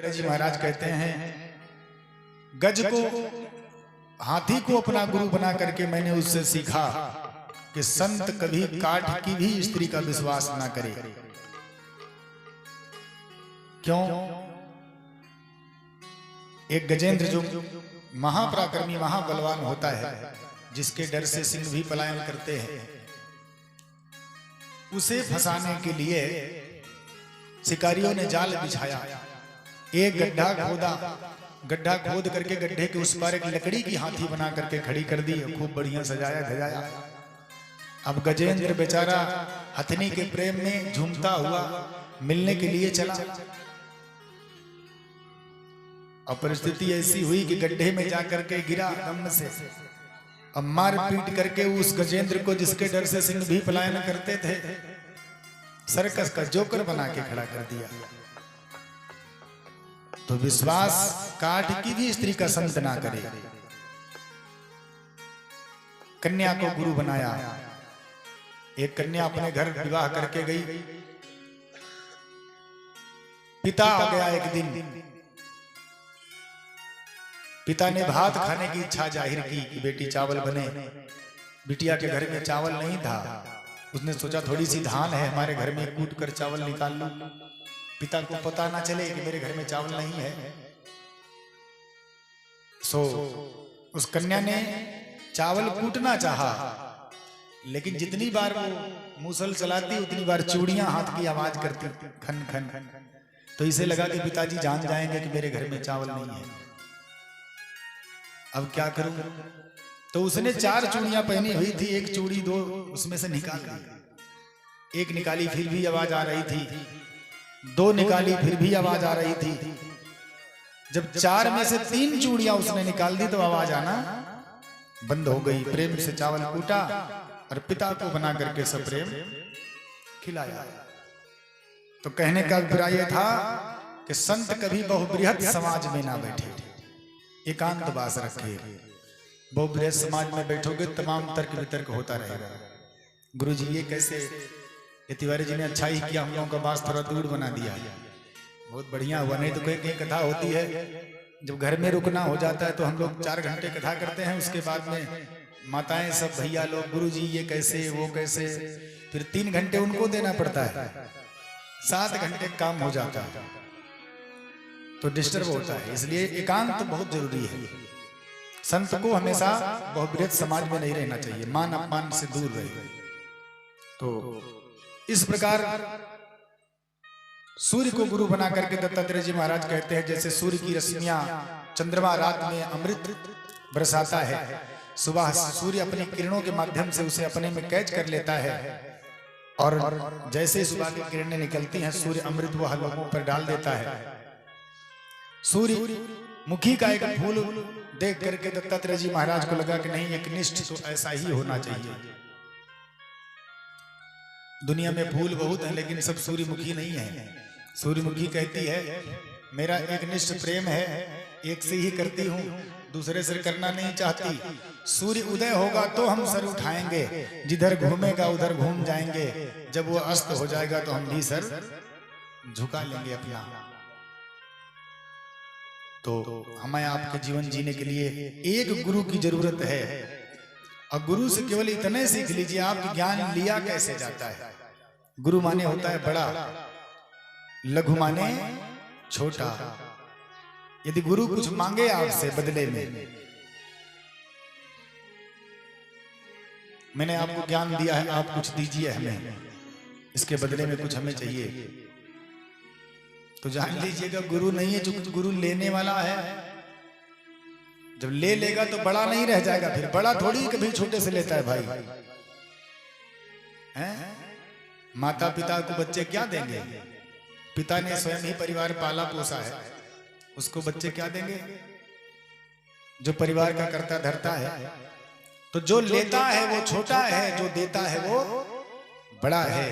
दत्तात्रेय जी महाराज कहते हैं, गज को, हाथी को अपना गुरु बना करके मैंने उससे सीखा कि संत कभी काठ की भी स्त्री का विश्वास ना करे। क्यों? एक गजेंद्र जो महापराक्रमी महाबलवान होता है, जिसके डर से सिंह भी पलायन करते हैं, उसे फंसाने के लिए शिकारियों ने जाल बिछाया। एक गड्ढा खोदा, गड्ढा खोद करके गड्ढे के उस पार एक लकड़ी की हाथी बना करके खड़ी कर दी, खूब बढ़िया सजाया धजाया। अब गजेंद्र बेचारा हथनी के प्रेम में झूमता हुआ मिलने के लिए चला। अब परिस्थिति ऐसी हुई कि गड्ढे में जाकर के गिरा दम से। अब मार पीट करके उस गजेंद्र को, जिसके डर से सिंह भी पलायन करते थे, सर्कस का जोकर बना के खड़ा कर दिया। तो विश्वास काठ की भी स्त्री का संत ना करे। कन्या को गुरु बनाया। एक कन्या अपने घर विवाह करके गई। पिता आ गया एक दिन। पिता ने भात खाने की इच्छा जाहिर की कि बेटी चावल बने। बिटिया के घर में चावल नहीं था। उसने सोचा थोड़ी सी धान है हमारे घर में, कूट कर चावल निकाल लूं, पिता को पता ना चले कि मेरे घर में चावल नहीं है। उस कन्या ने चावल कूटना चाहा, लेकिन जितनी बार वो मूसल चलाती उतनी बार चूड़ियां हाथ की आवाज करती, खन खन खन। तो इसे लगा कि पिताजी जान जाएंगे कि मेरे घर में चावल नहीं है। अब क्या करूं? तो उसने 4 चूड़ियां पहनी हुई थी, एक चूड़ी 2 उसमें से निकाल दी। एक निकाली फिर भी आवाज आ रही थी, 2 निकाली फिर भी आवाज आ रही थी। जब 4 में से 3 चूड़ियां उसने निकाल दी तो आवाज आना बंद हो गई। प्रेम से चावल कूटा और पिता को बना करके सब प्रेम खिलाया। तो कहने का अभिप्राय यह था कि संत कभी बहुबृहत समाज में ना बैठे, एकांतवास रखे। बहुबृहत समाज में बैठोगे तमाम तर्क वितर्क होता रहेगा। गुरु जी ये कैसे, ये तिवारी जी ने अच्छा ही किया, हम लोगों का बास थोड़ा दूर बना दिया, बहुत बढ़िया हुआ। नहीं तो कहीं कथा होती है, जब घर में रुकना हो जाता है तो हम लोग 4 घंटे कथा करते हैं, उसके बाद में माताएं सब भैया लोग, गुरु जी ये कैसे वो कैसे, फिर 3 घंटे उनको देना पड़ता है, 7 घंटे काम हो जाता है, तो डिस्टर्ब होता है। इसलिए एकांत बहुत जरूरी है। संत को हमेशा बहुबृहत समाज में नहीं रहना चाहिए, मान अपमान से दूर रहे। तो इस प्रकार सूर्य को गुरु बना करके दत्तात्रेय जी महाराज कहते हैं, जैसे सूर्य की रश्मियां, चंद्रमा रात में अमृत बरसाता है, सुबह सूर्य अपनी किरणों के माध्यम से उसे अपने में कैच कर लेता है, और जैसे सुबह की किरणें निकलती हैं सूर्य अमृत वह लोगों पर डाल देता है। सूर्य मुखी का एक फूल देख करके दत्तात्रेय जी महाराज को लगा कि नहीं, एक निष्ठ तो ऐसा ही होना चाहिए। दुनिया में फूल बहुत है लेकिन सब सूर्यमुखी नहीं है। सूर्यमुखी कहती है मेरा एक निष्ठ प्रेम है, एक से ही करती हूँ, दूसरे से करना नहीं चाहती। सूर्य उदय होगा तो हम सर उठाएंगे, जिधर घूमेगा उधर घूम जाएंगे, जब वो अस्त हो जाएगा तो हम भी सर झुका लेंगे अपना। तो हमें आपके जीवन जीने के लिए एक गुरु की जरूरत है, और गुरु से केवल इतने सीख लीजिए आप ज्ञान लिया कैसे जाता है। गुरु माने होता है बड़ा, लघु माने छोटा। यदि गुरु कुछ मांगे आपसे बदले में, मैंने आपको ज्ञान दिया है, आप कुछ दीजिए हमें, इसके बदले में कुछ हमें चाहिए, तो जान लीजिएगा गुरु नहीं है, जो गुरु लेने वाला है। जब ले लेगा तो बड़ा नहीं रह जाएगा, फिर बड़ा थोड़ी कभी छोटे से लेता है भाई। हैं? माता पिता को बच्चे क्या देंगे? पिता ने स्वयं ही परिवार पाला पोसा है, उसको बच्चे क्या देंगे? जो परिवार का कर्ता धर्ता है। तो जो लेता है वो छोटा है, जो देता है वो बड़ा है।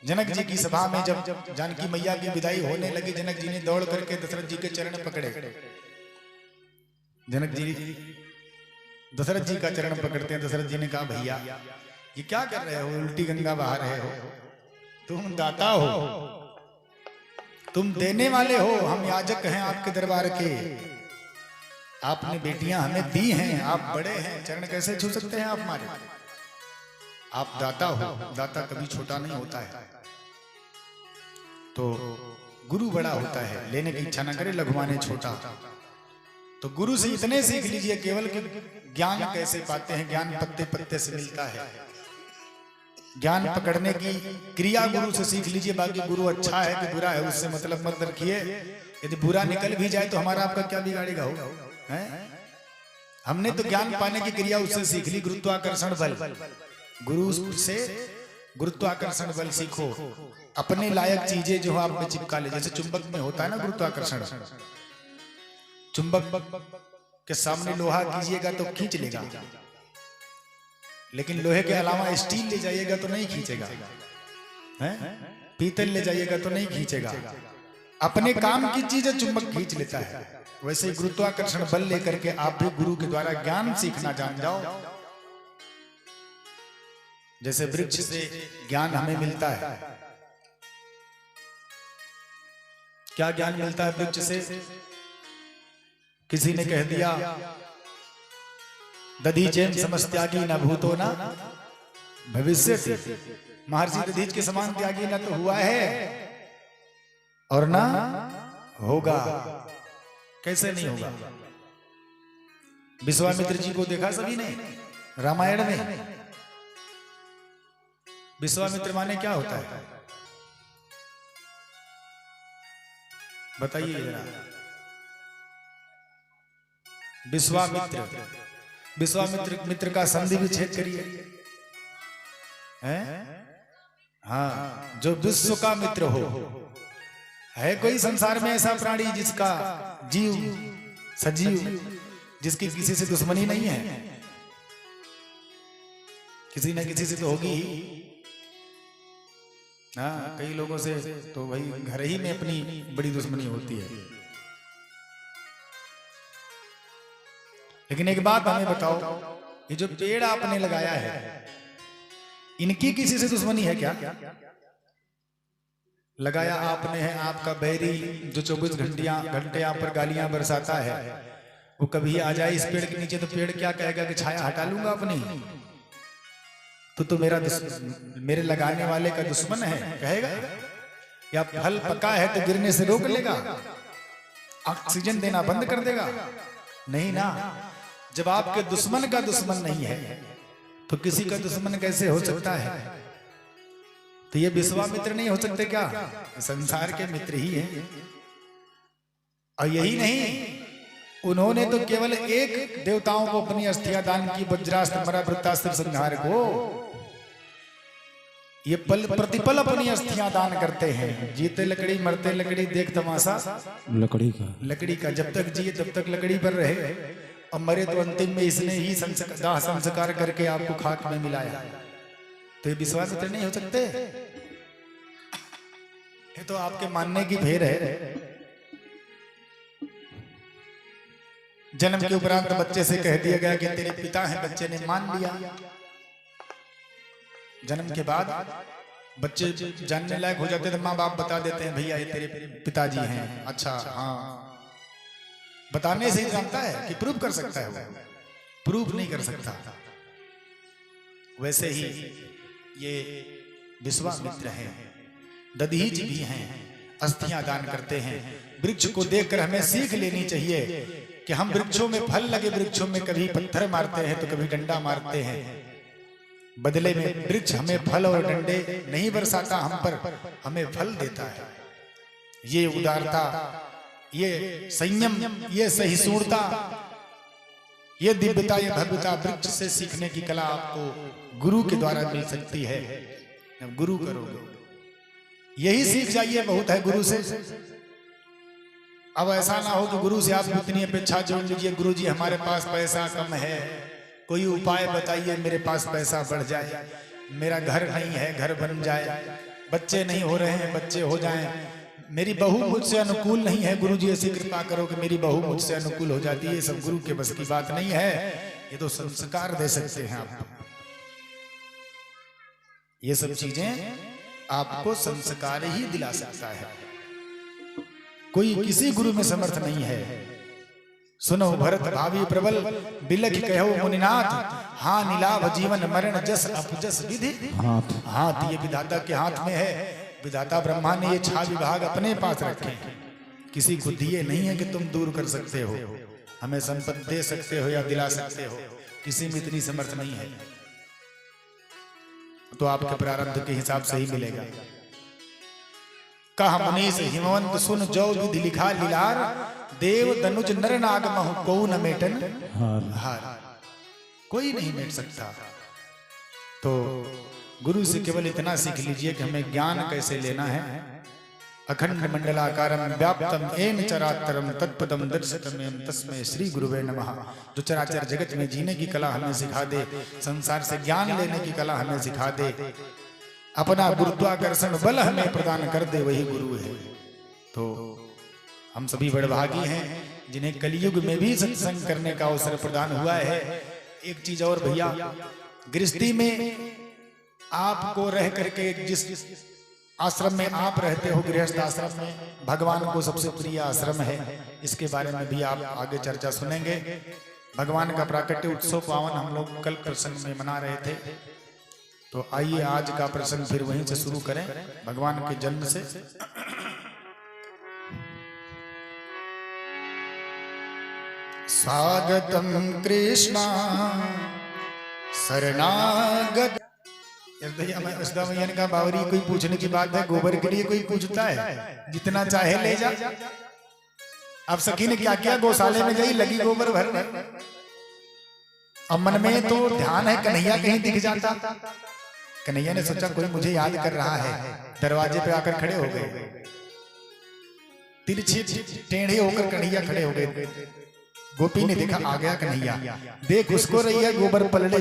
जनक जी की सभा में जब जानकी मैया की विदाई होने लगी, जनक जी ने दौड़ करके दशरथ जी के चरण पकड़े। जनक जी दशरथ जी का चरण पकड़ते हैं। दशरथ जी ने कहा भैया ये क्या कर रहे हो, उल्टी गंगा बहा रहे हो, तुम दाता हो, तुम देने वाले हो, हम याजक हैं आपके दरबार के। आपने बेटियां हमें दी हैं, आप बड़े हैं, चरण कैसे छू सकते हैं आप हमारे? आप दाता हो, दाता कभी छोटा नहीं होता है। तो गुरु बड़ा होता है, लेने की इच्छा ना करे, लघुमाने छोटा। तो गुरु से इतने सीख लीजिए केवल कि ज्ञान कैसे पाते हैं। ज्ञान पत्ते पत्ते से मिलता है। ज्ञान पकड़ने की क्रिया गुरु से सीख लीजिए। बाकी गुरु अच्छा है कि बुरा है उससे मतलब मत रखिए। यदि बुरा निकल भी जाए तो हमारा आपका क्या बिगाड़ेगा? हो हमने तो ज्ञान पाने की क्रिया उससे सीख ली, गुरुत्वाकर्षण बल। गुरु से गुरुत्वाकर्षण बल सीखो। अपने लायक चीजें जो आप में चिपका ले, जैसे चुंबक में होता है ना गुरुत्वाकर्षण। चुंबक के सामने लोहा कीजिएगा तो खींच लेगा, लेकिन लोहे के अलावा स्टील ले जाइएगा तो नहीं खींचेगा, पीतल ले जाइएगा तो नहीं खींचेगा। अपने काम की चीजें चुंबक खींच लेता है। वैसे ही गुरुत्वाकर्षण बल लेकर के आप भी गुरु के द्वारा ज्ञान सीखना जान जाओ। जैसे वृक्ष से ज्ञान हमें मिलता है। क्या ज्ञान मिलता है वृक्ष से? किसी ने कह दिया दधीचेन समस्त्यागी न भूतो न भविष्यति। महर्षि दधीच के समान त्यागी न तो हुआ है और ना होगा। कैसे नहीं होगा? विश्वामित्र जी को देखा सभी ने रामायण में। विश्वामित्र माने क्या होता है बताइए जरा। विश्वामित्र, विश्वामित्र मित्र का संधि विच्छेद करिए। हाँ, जो विश्व का मित्र हो। है कोई संसार में ऐसा प्राणी जिसका जीव सजीव जिसकी किसी से दुश्मनी नहीं है? किसी न किसी से तो होगी ही। हाँ, कई लोगों से तो भाई घर ही में अपनी बड़ी दुश्मनी होती है। लेकिन एक बात हमें बताओ, ये जो पेड़ आपने लगाया है, इनकी किसी से दुश्मनी है क्या? लगाया आपने है, आपका बैरी जो 24 घंटे आप पर गालियां बरसाता है, वो कभी आ जाए इस पेड़ के नीचे तो पेड़ क्या कहेगा कि छाया हटा लूंगा अपनी। तो मेरा मेरे लगाने वाले का दुश्मन है कहेगा? या फल पका है तो गिरने से रोक लेगा, ऑक्सीजन देना बंद कर देगा? नहीं ना। जब आपके दुश्मन का दुश्मन नहीं है तो किसी का दुश्मन कैसे हो सकता है? तो ये विश्वामित्र नहीं हो सकते क्या? संसार के मित्र ही हैं। और यही नहीं, उन्होंने तो केवल एक देवताओं को अपनी अस्थियां दान की, वज्रास्त्र मरा वृत्तास्त्र संहार को। ये पल प्रतिपल अपनी अस्थियां दान करते हैं। जीते लकड़ी, मरते लकड़ी, देख तमाशा लकड़ी का। जब तक जिए तब तक लकड़ी पर रहे, और मरे तो अंतिम में इसने ही दाह संस्कार करके आपको खाक में मिलाया। तो ये विश्वामित्र नहीं हो सकते? ये तो आपके मानने की फेर है। जन्म के उपरांत बच्चे से कह दिया गया कि तेरे पिता हैं, बच्चे ने मान लिया। जन्म के बाद बच्चे जानने लायक हो जाते हैं, माँ बाप बता देते हैं भैया ये तेरे पिताजी हैं। अच्छा, हाँ, बताने से ही जानता है कि प्रूव कर सकता है? वो प्रूव नहीं कर सकता। वैसे ही ये विश्वामित्र हैं, दधीच भी हैं, अस्थियां दान करते हैं। वृक्ष को देखकर हमें सीख लेनी चाहिए कि हम वृक्षों में फल लगे वृक्षों में कभी पत्थर मारते हैं तो कभी डंडा मारते हैं। बदले में वृक्ष हमें फल और डंडे नहीं बरसाता, हम पर हमें फल देता है। ये उदारता, ये संयम, ये सहिष्णुता, ये दिव्यता, ये भव्यता वृक्ष से सीखने की कला आपको गुरु के द्वारा मिल सकती है। जब गुरु करोगे यही सीख जाइए, बहुत है गुरु से। अब ऐसा ना हो कि गुरु से आप इतनी अपेक्षा जोड़ लीजिए, गुरु जी हमारे पास पैसा कम है, कोई उपाय बताइए मेरे पास पैसा बढ़ जाए, मेरा घर नहीं है घर बन जाए, बच्चे नहीं हो रहे हैं बच्चे हो जाएं, मेरी बहू मुझसे अनुकूल नहीं है, गुरु जी ऐसी कृपा करो कि मेरी बहू मुझसे अनुकूल हो जाती है। ये सब गुरु के बस की बात नहीं है। ये तो संस्कार दे सकते हैं आप। ये सब चीजें आपको संस्कार ही दिला सकता है। कोई किसी गुरु में समर्थ नहीं है। सुनो भरत भावी प्रबल, बिलख कहो मुनिनाथ, हाँ नीलाभ जीवन मरण जस अपजस विधि हाथ। ये विधाता के हाथ में है। विधाता ब्रह्मा ने ये 6 विभाग अपने पास रखे, किसी को दिए नहीं है कि तुम दूर कर सकते हो, हमें संपत्ति दे सकते हो या दिला सकते हो, किसी में इतनी समर्थ नहीं है। तो आपके प्रारब्ध के हिसाब से ही मिलेगा। कहा मुनीस हिमवंत सुन जो विधि लिखा लीलार, देव दनुज नर नाग महु को न मेटन हार। कोई नहीं मेट सकता। तो गुरु से केवल इतना सीख लीजिए कि हमें ज्ञान कैसे लेना है। अखंड मंडलाकारम व्याप्तम येन चराचरम तत्पदम दर्शितमेन तस्मै श्री गुरुवे नमः। जो चराचर जगत में जीने की कला हमें सिखा दे, संसार से ज्ञान लेने की कला हमें सिखा दे, अपना गुरुत्वाकर्षण बल हमें प्रदान कर दे, वही गुरु है। तो हम सभी बड़भागी हैं जिन्हें कलयुग में भी सत्संग करने का अवसर प्रदान हुआ है। एक चीज और भैया, गृहस्थी में आपको रह करके जिस आश्रम में आप रहते हो, गृहस्थ आश्रम में भगवान को सबसे प्रिय आश्रम है। इसके बारे में भी आप आगे चर्चा सुनेंगे। भगवान का प्राकट्य उत्सव पावन हम लोग कल प्रसंग में मना रहे थे। तो आइए आज का प्रसंग फिर वहीं से शुरू करें, भगवान के जन्म से। स्वागतम कृष्णा शरणागत। भैया का बावरी कोई पूछने की बात है, गोबर के लिए कोई पूछता है? जितना चाहे ले जा। अब सखी ने क्या किया, गौशाले में गई, लगी गोबर भरने। अब मन में तो ध्यान है कन्हैया कहीं दिख जाता। कन्हैया ने सोचा कोई मुझे याद कर रहा है, दरवाजे पे आकर खड़े हो गए। तिरछे टेढ़े होकर कन्हैया खड़े हो गए। गोपी ने देखा आ गया कन्हैया, देख उसको रही है गोबर पलड़े